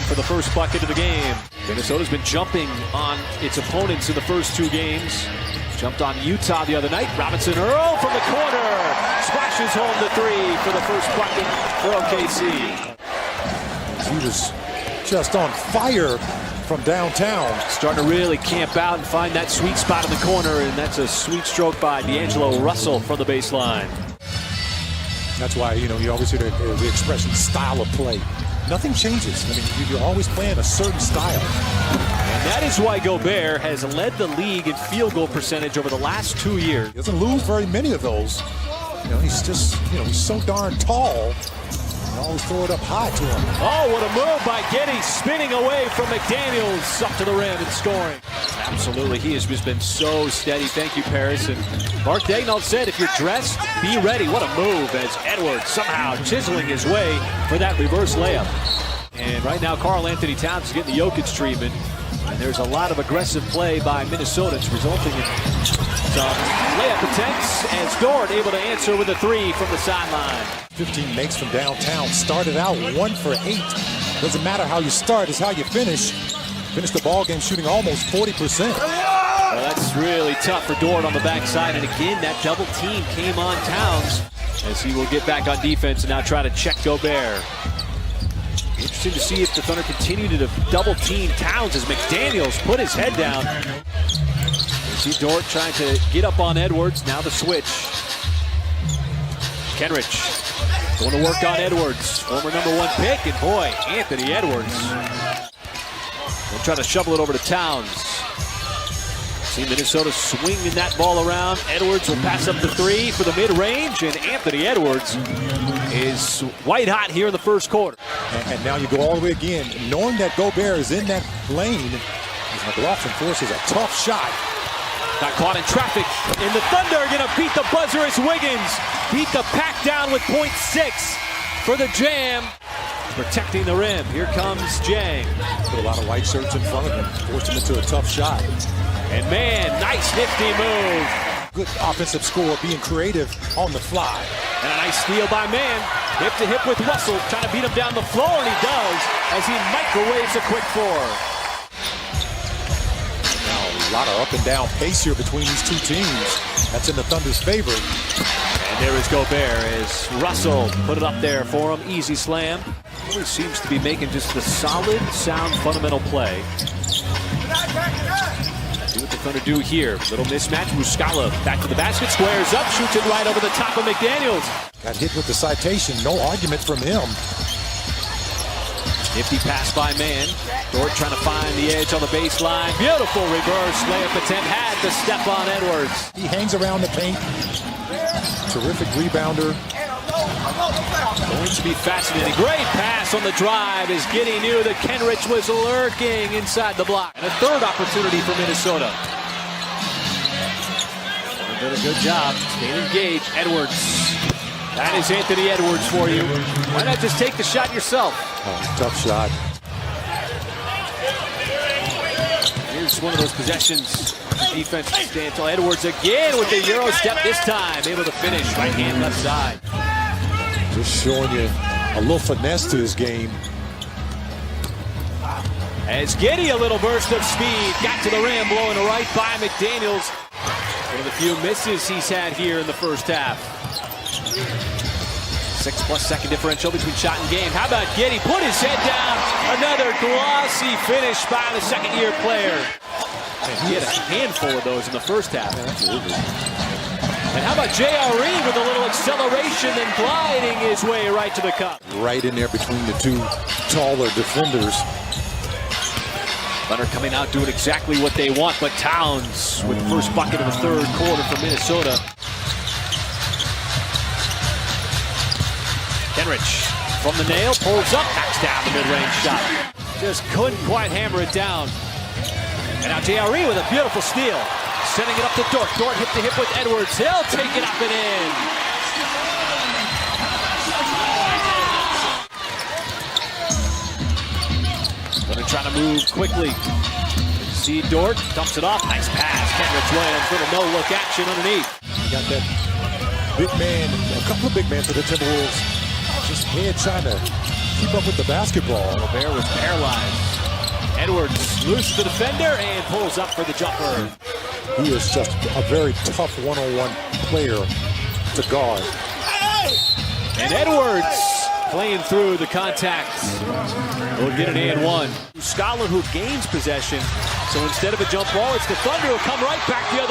for the first bucket of the game. Minnesota's been jumping on its opponents in the first two games. Jumped on Utah the other night. Robinson Earl from the corner. Splashes home the three for the first bucket for OKC. He was just on fire from downtown. Starting to really camp out and find that sweet spot in the corner, and that's a sweet stroke by D'Angelo Russell from the baseline. That's why, you always hear the expression style of play. Nothing changes. I mean, you're always playing a certain style. And that is why Gobert has led the league in field goal percentage over the last 2 years. He doesn't lose very many of those. He's just, he's so darn tall. You always throw it up high to him. Oh, what a move by Giddey, spinning away from McDaniels up to the rim and scoring. Absolutely, he has just been so steady. Thank you, Paris. And Mark Daigneault said, if you're dressed, be ready. What a move as Edwards somehow chiseling his way for that reverse layup. And right now, Karl-Anthony Towns is getting the Jokic treatment. And there's a lot of aggressive play by Minnesota. It's resulting in some layup attempts as Dort able to answer with a three from the sideline. 15 makes from downtown. Started out 1 for 8. Doesn't matter how you start, it's how you finish. Finished the ball game shooting almost 40%. Well, that's really tough for Dort on the backside. And again, that double team came on Towns as he will get back on defense and now try to check Gobert. Interesting to see if the Thunder continue to double team Towns as McDaniels put his head down. You see Dort trying to get up on Edwards. Now the switch. Kenrich going to work on Edwards, former #1 pick, and boy, Anthony Edwards. They'll try to shovel it over to Towns. See Minnesota swinging that ball around. Edwards will pass up the three for the mid-range, and Anthony Edwards is white hot here in the first quarter. And now you go all the way again, knowing that Gobert is in that lane. McLaughlin forces a tough shot. Got caught in traffic, and the Thunder are going to beat the buzzer as Wiggins beat the pack down with .6 for the jam. Protecting the rim. Here comes Jang. Put a lot of white shirts in front of him, forced him into a tough shot. And man, nice nifty move. Good offensive score, being creative on the fly. And a nice steal by Man. Hip to hip with Russell, trying to beat him down the floor, and he does as he microwaves a quick four. Now a lot of up and down pace here between these two teams. That's in the Thunder's favor. And there is Gobert as Russell put it up there for him. Easy slam. He seems to be making just a solid, sound, fundamental play. See what the Thunder do here. Little mismatch. Muscala back to the basket, squares up, shoots it right over the top of McDaniels. Got hit with the citation. No argument from him. Nifty pass by Man. Dort trying to find the edge on the baseline. Beautiful reverse layup attempt. Had to step on Edwards. He hangs around the paint. Terrific rebounder. Going to be fascinating. Great pass on the drive as Giddey knew that Kenrich was lurking inside the block. And a third opportunity for Minnesota. Did a good job staying engaged. Edwards. That is Anthony Edwards for you. Why not just take the shot yourself? Oh, tough shot. Here's one of those possessions. The defense stands tall. Edwards again with the Euro step this time. Able to finish right hand, left side. Just showing you a little finesse to his game. As Giddey, a little burst of speed. Got to the rim, blowing a right by McDaniels. One of the few misses he's had here in the first half. 6+ second differential between shot and game. How about Giddey? Put his head down. Another glossy finish by the second-year player. And he had a handful of those in the first half. Yeah, absolutely. And how about JRE with a little acceleration and gliding his way right to the cup. Right in there between the two taller defenders. Thunder coming out doing exactly what they want, but Towns with the first bucket of the third quarter for Minnesota. Kenrich from the nail, pulls up, knocks down the mid-range shot. Just couldn't quite hammer it down. And now JRE with a beautiful steal. Sending it up to Dort. Dort hip to hip with Edwards. He'll take it up and in. Gonna try to move quickly. See Dort, dumps it off. Nice pass. Kenrich Williams, little no-look action underneath. You got that big man, a couple of big men for the Timberwolves. Just head trying to keep up with the basketball. Gobert was paralyzed. Edwards loses the defender and pulls up for the jumper. He is just a very tough one-on-one player to guard. And Edwards playing through the contact. We'll get an and one. Scholar who gains possession. So instead of a jump ball, it's the Thunder who come right back the other